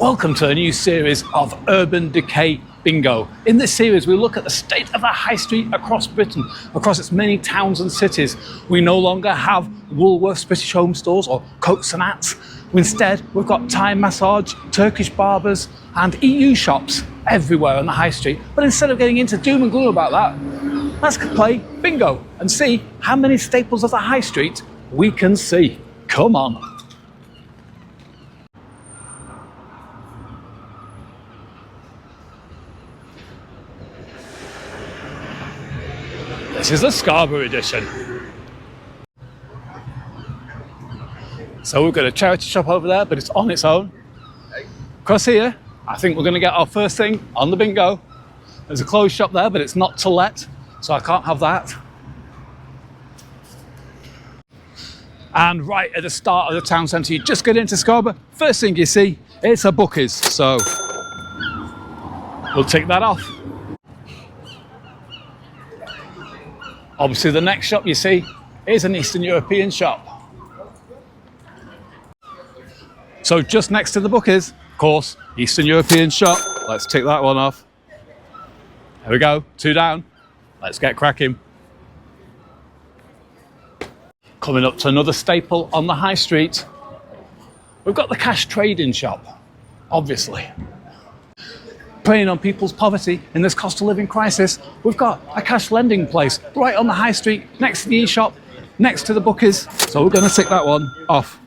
Welcome to a new series of Urban Decay Bingo. In this series we look at the state of the high street across Britain, across its many towns and cities. We no longer have Woolworths, British Home Stores or coats and hats. Instead we've got Thai massage, Turkish barbers and EU shops everywhere on the high street. But instead of getting into doom and gloom about that, let's play bingo and see how many staples of the high street we can see. Come on. This is the Scarborough edition. So we've got a charity shop over there, but it's on its own. Across here, I think we're going to get our first thing on the bingo. There's a clothes shop there, but it's not to let, so I can't have that. And right at the start of the town centre, you just get into Scarborough. First thing you see, it's a Bookies, so we'll tick that off. Obviously the next shop you see is an Eastern European shop. So just next to the Bookies, of course, Eastern European shop. Let's tick that one off. There we go, 2 down. Let's get cracking. Coming up to another staple on the high street, we've got the cash trading shop, obviously. Preying on people's poverty in this cost of living crisis, we've got a cash lending place right on the high street, next to the e-shop, next to the Bookies. So we're going to tick that one off.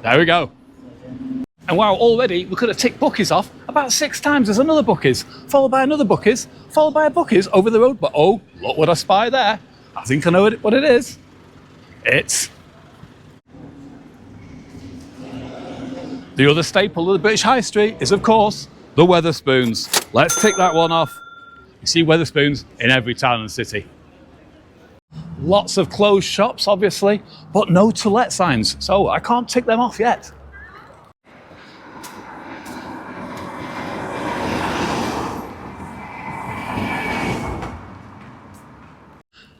There we go. And wow, already we could have ticked Bookies off about 6 times. There's another Bookies, followed by another Bookies, followed by a Bookies over the road. But oh, look what I spy there. I think I know what it is. It's the other staple of the British High Street is, of course, the Wetherspoons. Let's tick that one off. You see Wetherspoons in every town and city. Lots of closed shops, obviously, but no to let signs, so I can't tick them off yet.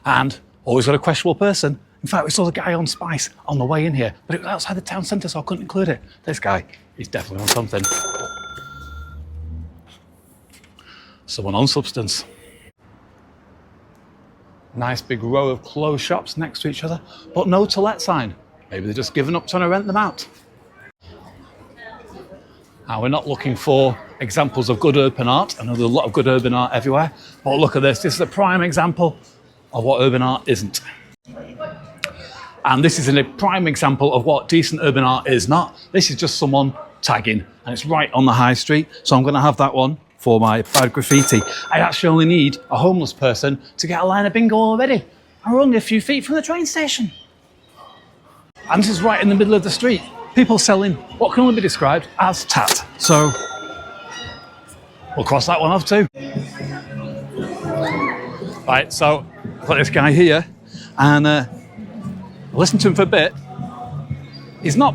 And always got a questionable person. In fact, we saw the guy on Spice on the way in here, but it was outside the town centre, so I couldn't include it. This guy, he's definitely on something. Someone on substance. Nice big row of closed shops next to each other, but no to let sign. Maybe they're just giving up trying to rent them out. Now, we're not looking for examples of good urban art. I know there's a lot of good urban art everywhere, but look at this. This is a prime example of what urban art isn't. And this is a prime example of what decent urban art is not. This is just someone tagging, and it's right on the high street. So I'm going to have that one for my bad graffiti. I actually only need a homeless person to get a line of bingo already. And we're only a few feet from the train station. And this is right in the middle of the street. People selling what can only be described as tat. So we'll cross that one off too. Right, so I've got this guy here, and listen to him for a bit. It's not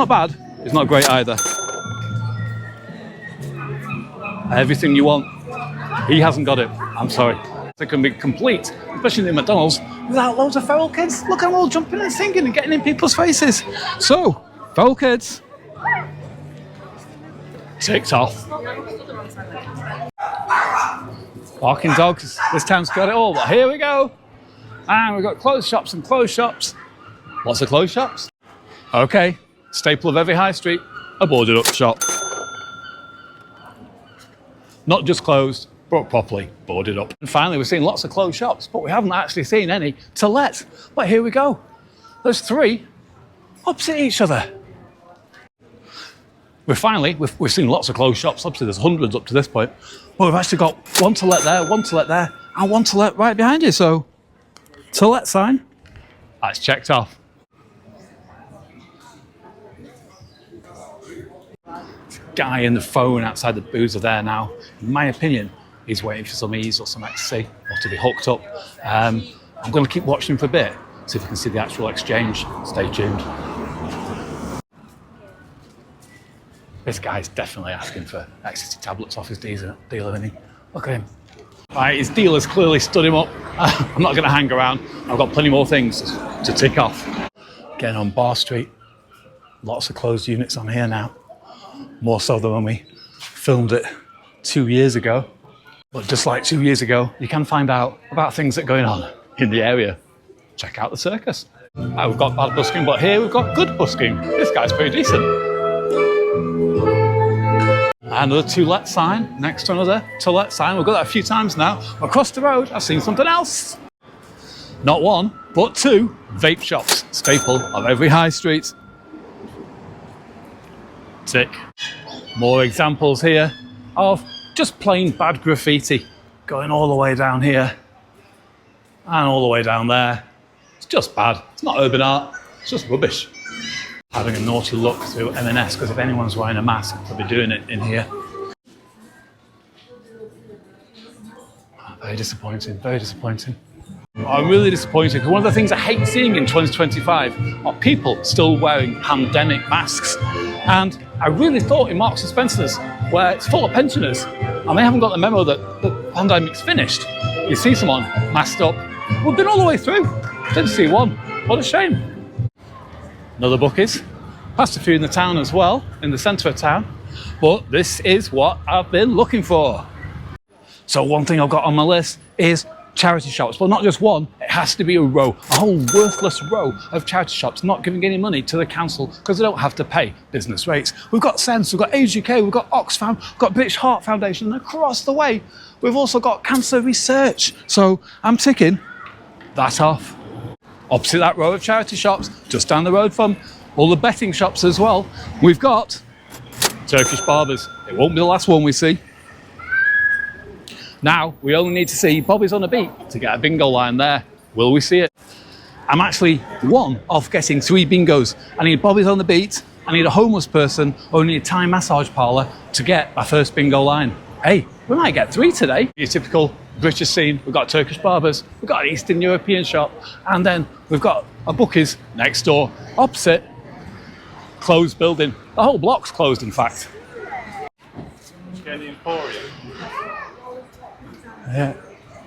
bad, it's not great either. Everything you want, he hasn't got it. I'm sorry. It can be complete, especially in McDonald's, without loads of feral kids. Look at them all jumping and singing and getting in people's faces. So, feral kids, ticked off. Barking dogs, this town's got it all, but here we go. And we've got closed shops and closed shops. Lots of closed shops. Okay, staple of every high street, a boarded up shop. Not just closed, but properly boarded up. And finally, we're seeing lots of closed shops, but we haven't actually seen any to let. But here we go. There's 3 opposite each other. We've seen lots of closed shops. Obviously, there's hundreds up to this point. But we've actually got one to let there, one to let there, and one to let right behind you. So, to let sign, that's checked off. Guy in the phone outside the boozer there now. In my opinion, he's waiting for some ease or some ecstasy or to be hooked up. I'm going to keep watching him for a bit, see if we can see the actual exchange. Stay tuned. This guy's definitely asking for ecstasy tablets off his dealer, isn't he? Look at him. Right, his dealer's clearly stood him up. I'm not going to hang around. I've got plenty more things to tick off. Getting on Bar Street. Lots of closed units on here now. More so than when we filmed it 2 years ago. But just like 2 years ago, you can find out about things that are going on in the area. Check out the circus. We've got bad busking, but here we've got good busking. This guy's pretty decent. Another to let sign, next to another to let sign. We've got that a few times now. Across the road, I've seen something else. Not one, but two vape shops, staple of every high street. Tick. More examples here of just plain bad graffiti going all the way down here and all the way down there. It's just bad. It's not urban art, it's just rubbish. Having a naughty look through M&S, because if anyone's wearing a mask, they'll be doing it in here. Very disappointing, very disappointing. I'm really disappointed because one of the things I hate seeing in 2025 are people still wearing pandemic masks. And I really thought in Marks and Spencer's, where it's full of pensioners, and they haven't got the memo that the pandemic's finished. You see someone masked up. We've been all the way through. Didn't see one. What a shame. Another Bookies. Passed a few in the town as well, in the centre of town. But this is what I've been looking for. So one thing I've got on my list is charity shops. But not just one, it has to be a row, a whole worthless row of charity shops not giving any money to the council because they don't have to pay business rates. We've got Sense, we've got Age UK, we've got Oxfam, we've got British Heart Foundation, and across the way, we've also got Cancer Research. So I'm ticking that off. Opposite that row of charity shops, just down the road from all the betting shops as well, we've got Turkish barbers. It won't be the last one we see. Now, we only need to see Bobby's on a beat to get a bingo line there. Will we see it? I'm actually one of getting 3 bingos. I need Bobby's on the beat, I need a homeless person, or I need a Thai massage parlour to get my first bingo line. Hey, we might get 3 today. Your typical British scene, we've got Turkish barbers, we've got an Eastern European shop, and then we've got a Bookies next door, opposite, closed building. The whole block's closed, in fact. Get the Emporium. Yeah,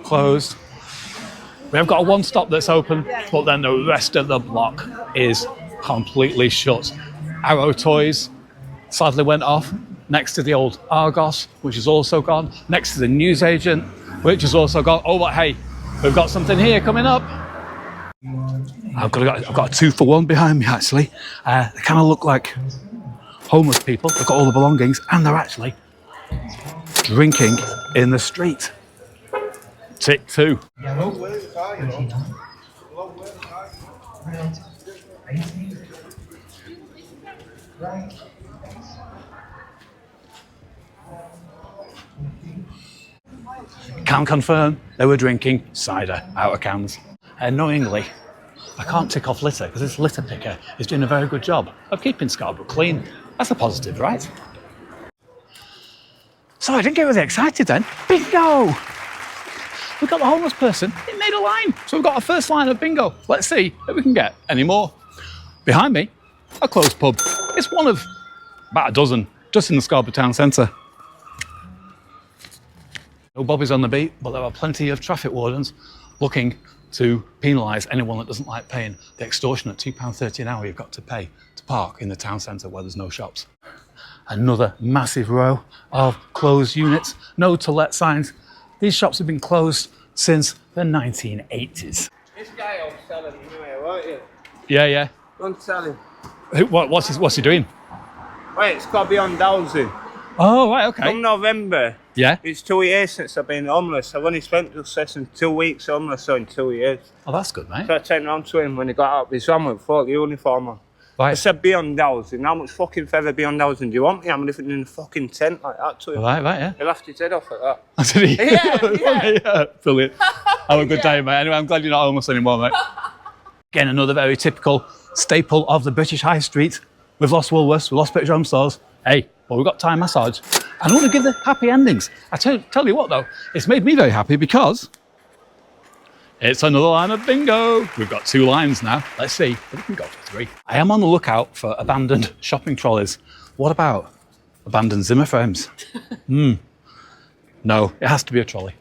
closed. We have got a one stop that's open, but then the rest of the block is completely shut. Arrow Toys sadly went off next to the old Argos, which is also gone, next to the newsagent, which is also gone. Oh, but hey, we've got something here coming up. I've got a 2-for-1 behind me, actually. They kind of look like homeless people. They've got all the belongings, and they're actually drinking in the street. Tick 2. Can confirm they were drinking cider out of cans. Annoyingly, I can't tick off litter because this litter picker is doing a very good job of keeping Scarborough clean. That's a positive, right? So I didn't get really excited then. Bingo! We've got the homeless person, it made a line. So we've got our first line of bingo. Let's see if we can get any more. Behind me, a closed pub. It's one of about a dozen, just in the Scarborough town centre. No Bobby's on the beat, but there are plenty of traffic wardens looking to penalise anyone that doesn't like paying the extortionate £2.30 an hour you've got to pay to park in the town centre where there's no shops. Another massive row of closed units, no to let signs. These shops have been closed since the 1980s. This guy will sell him anyway, won't you? Yeah. Don't sell him. What's he doing? Wait, it's got to be on dowsing. Oh, right, okay. From November. Yeah. It's 2 years since I've been homeless. I've only spent just less than 2 weeks homeless, so in 2 years. Oh, that's good, mate. So I turned around to him when he got out of his van with full uniform on. Right. I said, be on dowsing. How much fucking feather be on dowsing do you want me? I'm living in a fucking tent like that to him. Right, yeah. He laughed his head off at that. Did he? Yeah. Brilliant. Have a good day, mate. Anyway, I'm glad you're not homeless anymore, mate. Again, another very typical staple of the British High Street. We've lost Woolworths, we've lost British Home Stores. Hey, but we've got Thai massage. And I want to give the happy endings. I tell you what, though, it's made me very happy because it's another line of bingo. We've got 2 lines now. Let's see if we can go for 3. I am on the lookout for abandoned shopping trolleys. What about abandoned Zimmer frames? No, it has to be a trolley.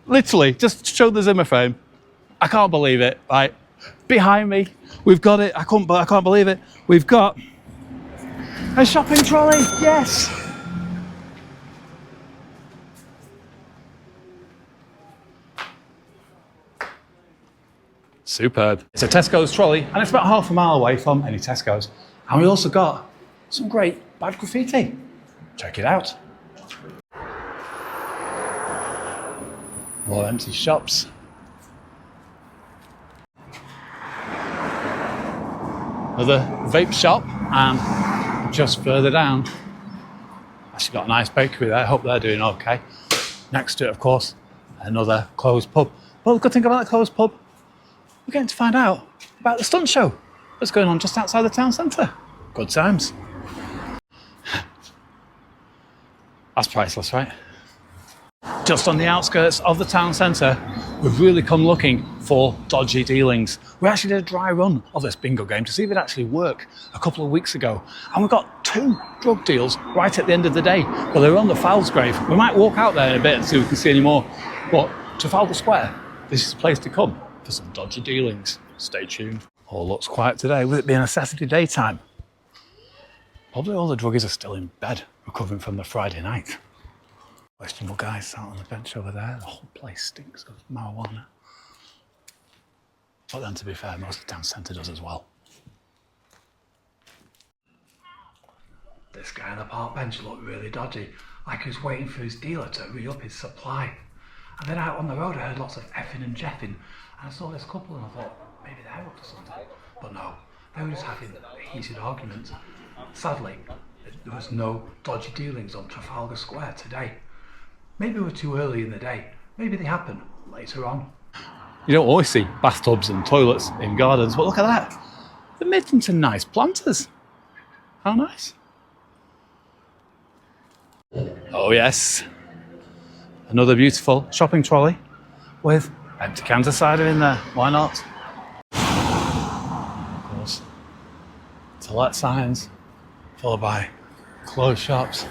Literally, just show the Zimmer frame. I can't believe it. Right, behind me, we've got it. I can't believe it. We've got A shopping trolley, yes! Superb. It's a Tesco's trolley and it's about half a mile away from any Tesco's. And we also got some great bad graffiti. Check it out. More empty shops. Another vape shop, and just further down, actually got a nice bakery there. Hope they're doing okay. Next to it, of course, another closed pub. But the good thing about the closed pub, we're getting to find out about the stunt show that's going on just outside the town centre. Good times. That's priceless, right? Just on the outskirts of the town centre, we've really come looking for dodgy dealings. We actually did a dry run of this bingo game to see if it actually worked a couple of weeks ago. And we got 2 drug deals right at the end of the day. Well, they were on the Fowls grave. We might walk out there in a bit and see if we can see any more. But Trafalgar Square, this is the place to come for some dodgy dealings. Stay tuned. All looks quiet today, with it being a Saturday daytime. Probably all the druggies are still in bed, recovering from the Friday night. Questionable guys sat on the bench over there. The whole place stinks of marijuana. But then, to be fair, most of the town centre does as well. This guy on the park bench looked really dodgy, like he was waiting for his dealer to re-up his supply. And then out on the road I heard lots of effing and jeffing, and I saw this couple and I thought, maybe they're up to something. But no, they were just having heated arguments. Sadly, there was no dodgy dealings on Trafalgar Square today. Maybe we're too early in the day. Maybe they happen later on. You don't always see bathtubs and toilets in gardens, but look at that. They made them into nice planters. How nice. Oh yes. Another beautiful shopping trolley with empty cans of cider in there. Why not? Of course. To let signs, followed by closed shops.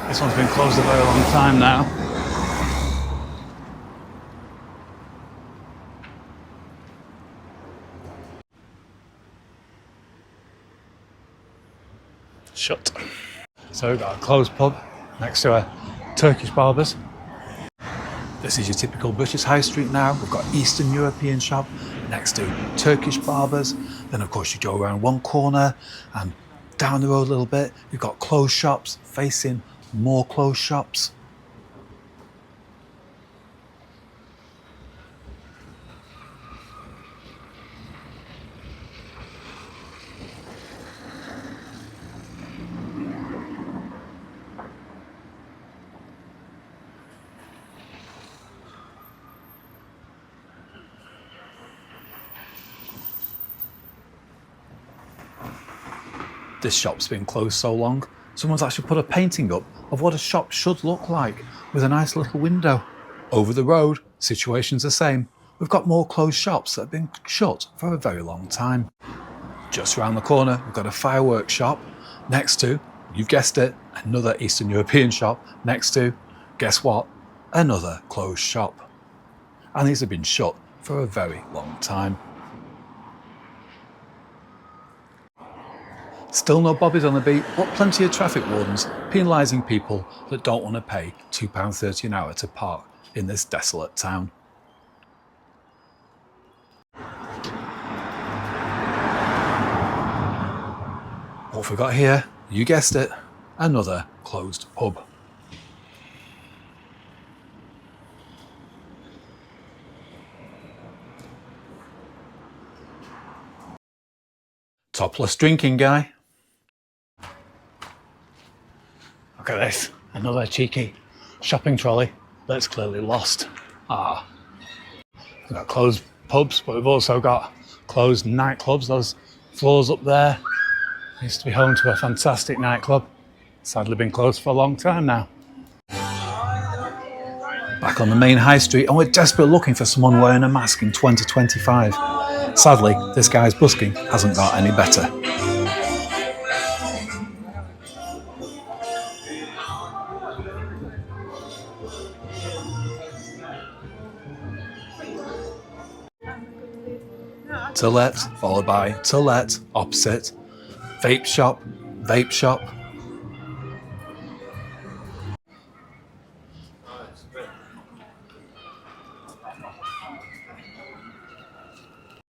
This one's been closed a very long time now. Shut. So we've got a closed pub next to a Turkish barbers. This is your typical British high street now. We've got Eastern European shop next to Turkish barbers. Then of course you go around one corner and down the road a little bit, you've got closed shops facing more closed shops. This shop's been closed so long, someone's actually put a painting up of what a shop should look like with a nice little window. Over the road, situation's the same. We've got more closed shops that have been shut for a very long time. Just around the corner, we've got a fireworks shop next to, you've guessed it, another Eastern European shop next to, guess what, another closed shop. And these have been shut for a very long time. Still no bobbies on the beat, but plenty of traffic wardens penalising people that don't want to pay £2.30 an hour to park in this desolate town. What have we got here? You guessed it, another closed pub. Topless drinking guy. Look at this, another cheeky shopping trolley that's clearly lost. We've got closed pubs, but we've also got closed nightclubs. Those floors up there used to be home to a fantastic nightclub. Sadly been closed for a long time now. Back on the main high street, and we're desperately looking for someone wearing a mask in 2025. Sadly, this guy's busking hasn't got any better. To let, followed by to let, opposite, vape shop, vape shop.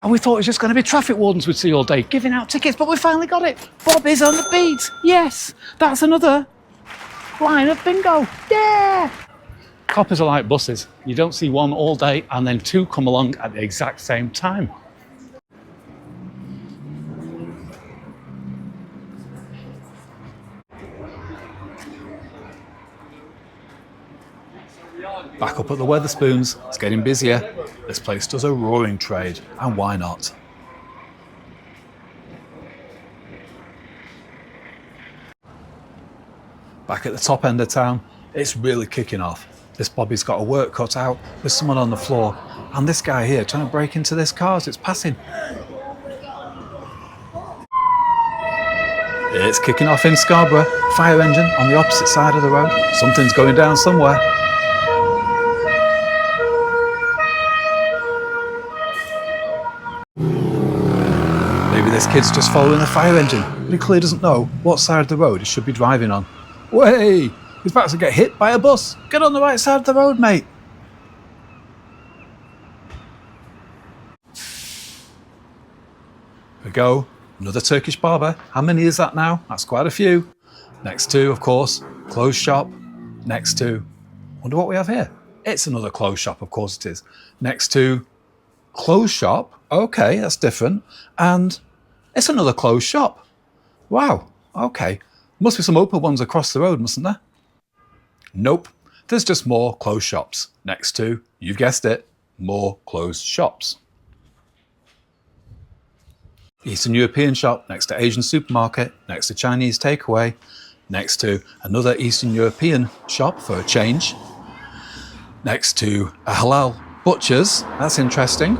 And we thought it was just going to be traffic wardens we'd see all day giving out tickets, but we finally got it. Bob is on the beat. Yes, that's another line of bingo. Yeah! Coppers are like buses. You don't see one all day and then two come along at the exact same time. Back up at the Wetherspoons, it's getting busier. This place does a roaring trade, and why not? Back at the top end of town, it's really kicking off. This Bobby's got a work cut out with someone on the floor, and this guy here trying to break into this car as it's passing. It's kicking off in Scarborough, fire engine on the opposite side of the road. Something's going down somewhere. Maybe this kid's just following the fire engine, but he clearly doesn't know what side of the road he should be driving on. Way! He's about to get hit by a bus. Get on the right side of the road, mate. Here we go. Another Turkish barber. How many is that now? That's quite a few. Next to, of course, clothes shop. Next to, wonder what we have here. It's another clothes shop, of course it is. Next to, clothes shop. Okay, that's different. And it's another clothes shop. Wow, okay. Must be some open ones across the road, mustn't there? Nope, there's just more clothes shops. Next to, you've guessed it, more clothes shops. Eastern European shop, next to Asian supermarket, next to Chinese takeaway, next to another Eastern European shop for a change, next to a halal butcher's, that's interesting.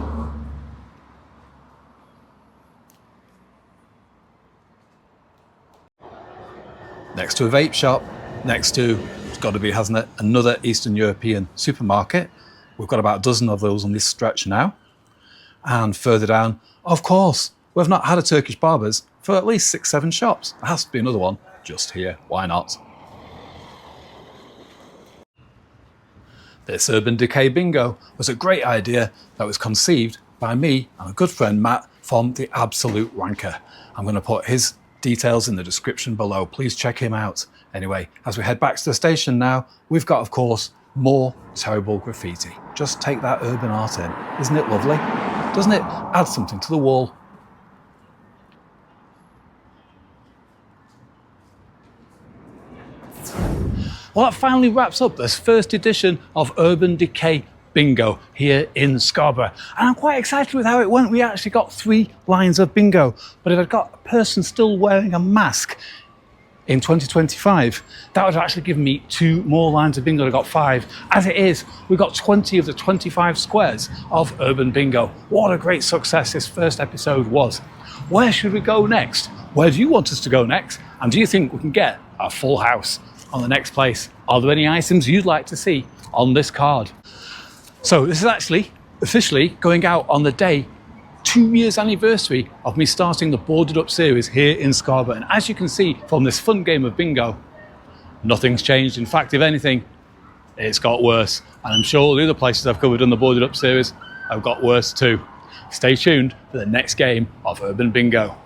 Next to a vape shop, next to, it's got to be, hasn't it, another Eastern European supermarket. We've got about a dozen of those on this stretch now. And further down, of course, we've not had a Turkish barbers for at least 6-7 shops. There has to be another one just here, why not? This Urban Decay Bingo was a great idea that was conceived by me and a good friend Matt from The Absolute Wanker. I'm going to put his details in the description below. Please check him out. Anyway, as we head back to the station now, we've got, of course, more terrible graffiti. Just take that urban art in. Isn't it lovely? Doesn't it add something to the wall? Well, that finally wraps up this first edition of Urban Decay Bingo here in Scarborough. And I'm quite excited with how it went. We actually got 3 lines of bingo. But if I'd got a person still wearing a mask in 2025, that would have actually given me 2 more lines of bingo. I got 5. As it is, we got 20 of the 25 squares of Urban Bingo. What a great success this first episode was. Where should we go next? Where do you want us to go next? And do you think we can get a full house on the next place? Are there any items you'd like to see on this card? So this is actually officially going out on the day 2 years anniversary of me starting the Boarded Up series here in Scarborough. And as you can see from this fun game of bingo, nothing's changed. In fact, if anything, it's got worse. And I'm sure the other places I've covered in the Boarded Up series have got worse too. Stay tuned for the next game of Urban Bingo.